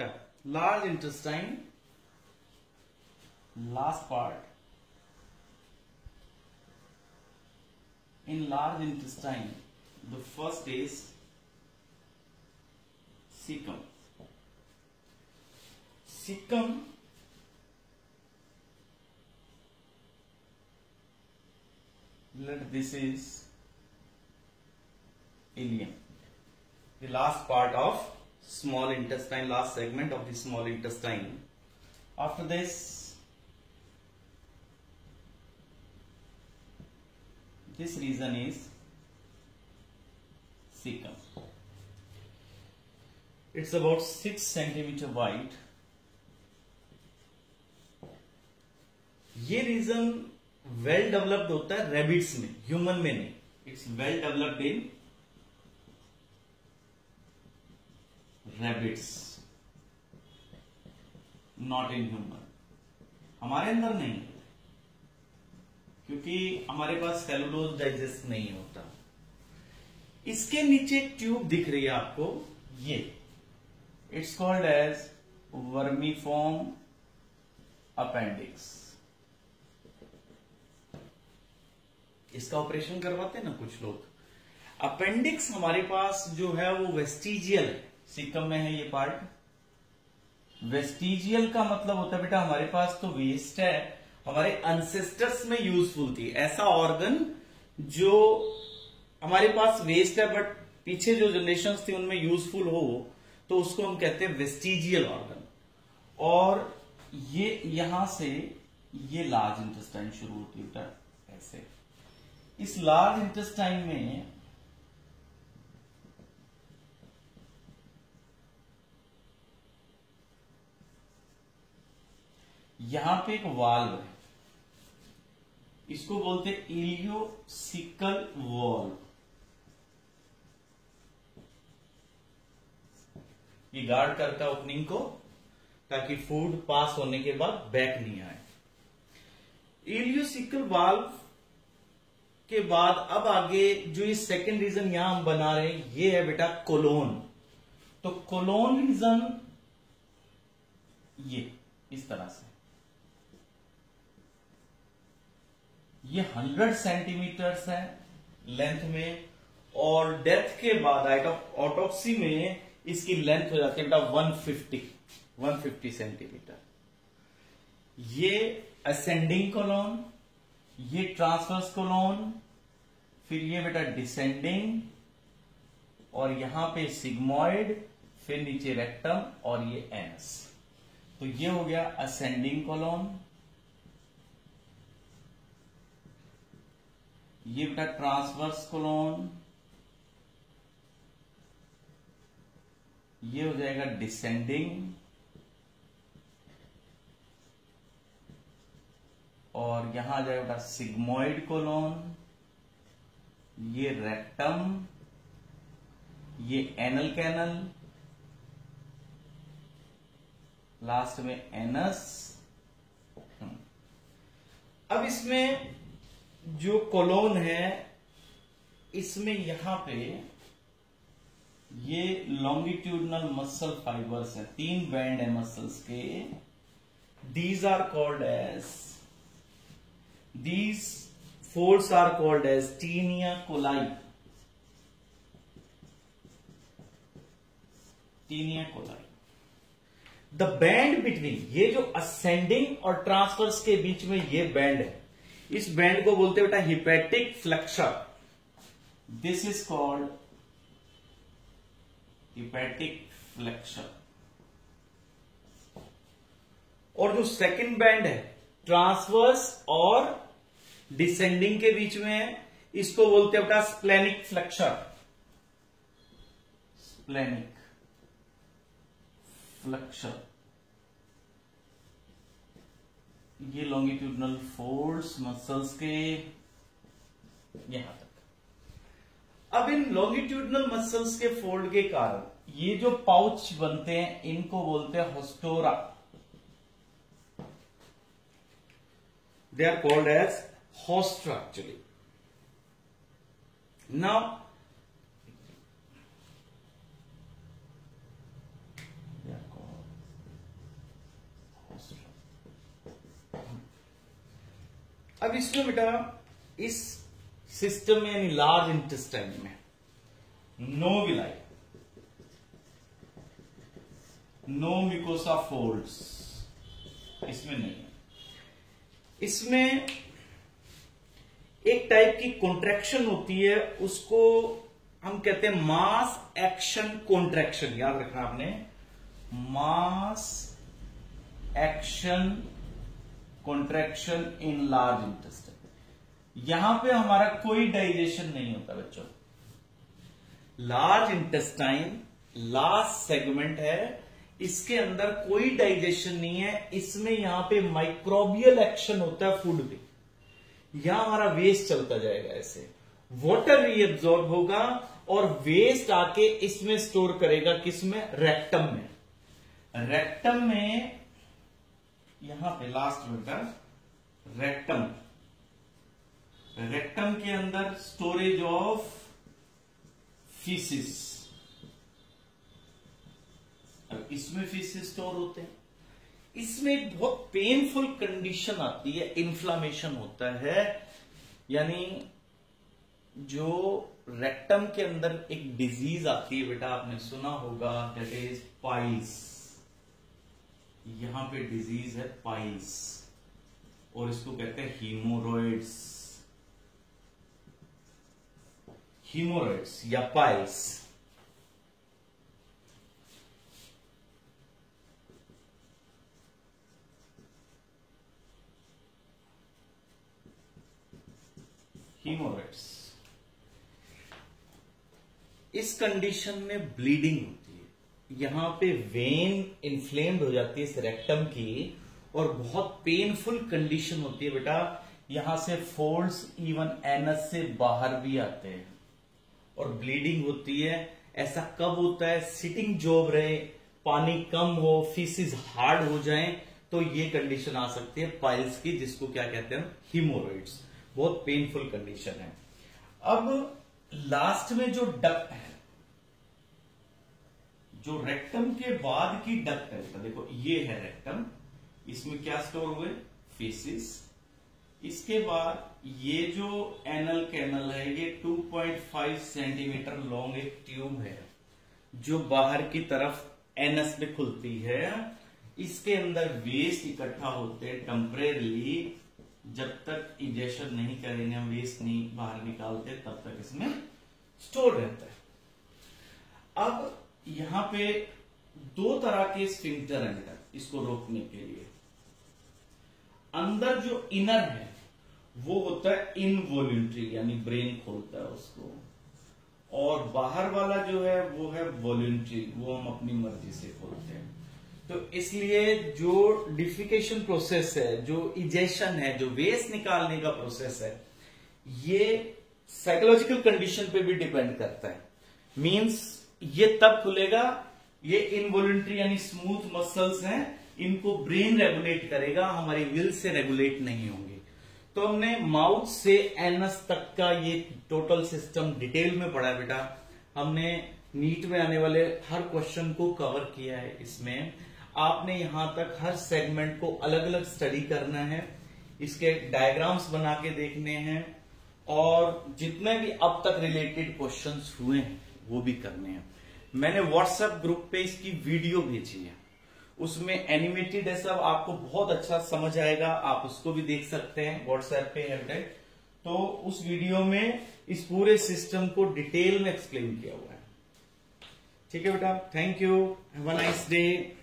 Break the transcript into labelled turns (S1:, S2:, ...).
S1: बेटा large intestine, last part in large intestine the first is caecum. Caecum let this is ileum, the last part of small intestine, last segment of the small intestine. After this region is cecum. It's about 6 centimeter wide. ये reason well developed होता है rabbits में, human में नहीं. It's well developed in rabbits, not in human. हमारे अंदर नहीं, क्योंकि हमारे पास सेलुलोज डाइजेस्ट नहीं होता. इसके नीचे एक ट्यूब दिख रही है आपको, ये it's called as vermiform appendix. इसका ऑपरेशन करवाते हैं ना कुछ लोग. अपेंडिक्स हमारे पास जो है वो वेस्टिजियल है, सीकम में है ये पार्ट. वेस्टिजियल का मतलब होता है बेटा हमारे पास तो वेस्ट है, हमारे अनसेस्टर्स में यूजफुल थी. ऐसा ऑर्गन जो हमारे पास वेस्ट है बट पीछे जो जनरेशंस थी उनमें यूजफुल हो, तो उसको हम कहते हैं वेस्टिजियल ऑर्गन. और ये यहां से ये लार्ज इंटेस्टाइन शुरू होती है बेटा ऐसे. इस लार्ज इंटेस्टाइन में यहां पे एक वाल्व है, इसको बोलते हैं इलियोसिकल वाल्व. ये गार्ड करता है ओपनिंग को ताकि फूड पास होने के बाद बैक नहीं आए. इलियोसिकल वाल्व के बाद अब आगे जो ये सेकेंड रीजन यहां हम बना रहे हैं ये है बेटा कोलोन. तो कोलोन रीजन ये इस तरह से, ये 100 सेंटीमीटर्स है लेंथ में, और डेथ के बाद ऑटोप्सी में इसकी लेंथ हो जाती है बेटा 150 सेंटीमीटर. ये असेंडिंग कोलोन, ये ट्रांसवर्स कोलोन, फिर ये बेटा डिसेंडिंग, और यहां पे सिग्मोइड, फिर नीचे रेक्टम, और ये एनस. तो ये हो गया असेंडिंग कोलोन. ये बेटा ट्रांसवर्स कोलोन, ये हो जाएगा डिसेंडिंग, और यहां आ जाएगा सिग्मोइड कोलोन, ये रेक्टम, ये एनल कैनल, लास्ट में एनस. अब इसमें जो कोलोन है इसमें यहां पे ये लॉन्गिट्यूडनल मसल फाइबर्स हैं, 3 बैंड है मसल्स के. These are called as, these folds are called as tinea coli. tinea coli. The band between, ये जो ascending और ट्रांसवर्स के बीच में ये बैंड है, इस बैंड को बोलते हैं बेटा hepatic flexor. This is called hepatic flexor. और जो सेकंड बैंड है ट्रांसवर्स और डिसेंडिंग के बीच में है, इसको बोलते हैं बेटा स्प्लेनिक फ्लेक्सर. Splenic flexor. ये लॉन्गिट्यूडनल फोल्ड्स मसल्स के यहां तक. अब इन लॉन्गिट्यूडनल मसल्स के फोल्ड के कारण ये जो पाउच बनते हैं इनको बोलते हैं होस्टोरा. They are called as hostra actually. Now, they are called अब इसमें बेटा इस सिस्टम में यानी लार्ज इंटेस्टाइन में no villi, no mucosa folds इसमें नहीं है। इसमें एक टाइप की कॉन्ट्रैक्शन होती है, उसको हम कहते हैं मास एक्शन कॉन्ट्रैक्शन। याद रखना आपने, mass action contraction in large intestine. यहां पे हमारा कोई डाइजेशन नहीं होता बच्चों। लार्ज इंटेस्टाइन लास्ट सेगमेंट है, इसके अंदर कोई डाइजेशन नहीं है। इसमें यहां पे माइक्रोबियल एक्शन होता है फूड पे। यहां हमारा वेस्ट चलता जाएगा, ऐसे वाटर रीअब्सॉर्ब होगा और वेस्ट आके इसमें स्टोर करेगा, किसमें? रेक्टम में। रेक्टम में यहां पे लास्ट में का रेक्टम, रेक्टम के अंदर स्टोरेज ऑफ फीसिस, इसमें फीसिस स्टोर होते हैं। इसमें एक बहुत पेनफुल कंडीशन आती है, इन्फ्लामेशन होता है, यानी जो रेक्टम के अंदर एक डिजीज आती है बेटा, आपने सुना होगा, दैट इज पाइल्स। यहां पे डिजीज है पाइल्स और इसको कहते हैं हीमोरॉइड्स, हीमोरॉइड्स या पाइल्स। हीमोरॉइड्स, इस कंडीशन में ब्लीडिंग होती है। यहां पे वेन इन्फ्लेम्ड हो जाती है इस रेक्टम की और बहुत पेनफुल कंडीशन होती है बेटा। यहां से फोल्ड्स इवन एनस से बाहर भी आते हैं और ब्लीडिंग होती है। ऐसा कब होता है? सिटिंग जॉब रहे, पानी कम हो, फीसिस हार्ड हो जाए, तो ये कंडीशन आ सकती है पाइल्स की, जिसको क्या कहते हैं? हीमोरॉइड्स। बहुत पेनफुल कंडीशन है। अब लास्ट में जो डक्ट है, जो रेक्टम के बाद की डक्ट है, तो देखो ये है रेक्टम, इसमें क्या स्टोर हुए? फीसिस। इसके बाद ये जो एनल कैनल है, ये 2.5 सेंटीमीटर लॉन्ग एक ट्यूब है जो बाहर की तरफ एनस में खुलती है। इसके अंदर वेस्ट इकट्ठा होते हैं टेम्परेरी, जब तक इंजेक्शन नहीं करेंगे, हम वेस्ट नहीं बाहर निकालते, तब तक इसमें स्टोर रहता है। अब यहां पे दो तरह के स्फिंक्टर हैं बेटा, इसको रोकने के लिए। अंदर जो इनर है वो होता है इनवॉल्यूंटरी, यानी ब्रेन खोलता है उसको, और बाहर वाला जो है वो है वॉल्यूंटरी, वो हम अपनी मर्जी से खोलते हैं। तो इसलिए जो डिफिकेशन प्रोसेस है, जो इजेशन है, जो वेस्ट निकालने का प्रोसेस है, ये साइकोलॉजिकल कंडीशन पे भी डिपेंड करता है। मींस ये तब खुलेगा, ये इनवॉल्यूंटरी यानी स्मूथ मसल्स हैं, इनको ब्रेन रेगुलेट करेगा, हमारी विल से रेगुलेट नहीं होंगे। तो हमने माउथ से एनस तक का ये टोटल सिस्टम डिटेल में पढ़ा है बेटा। हमने नीट में आने वाले हर क्वेश्चन को कवर किया है। इसमें आपने यहां तक हर सेगमेंट को अलग अलग स्टडी करना है, इसके डायग्राम्स बना के देखने हैं, और जितने भी अब तक रिलेटेड क्वेश्चंस हुए हैं वो भी करने हैं। मैंने व्हाट्सएप ग्रुप पे इसकी वीडियो भेजी है, उसमें एनिमेटेड है सब, आपको बहुत अच्छा समझ आएगा, आप उसको भी देख सकते हैं, व्हाट्सएप पे है। तो उस वीडियो में इस पूरे सिस्टम को डिटेल में एक्सप्लेन किया हुआ है। ठीक है बेटा, thank you, have a nice day.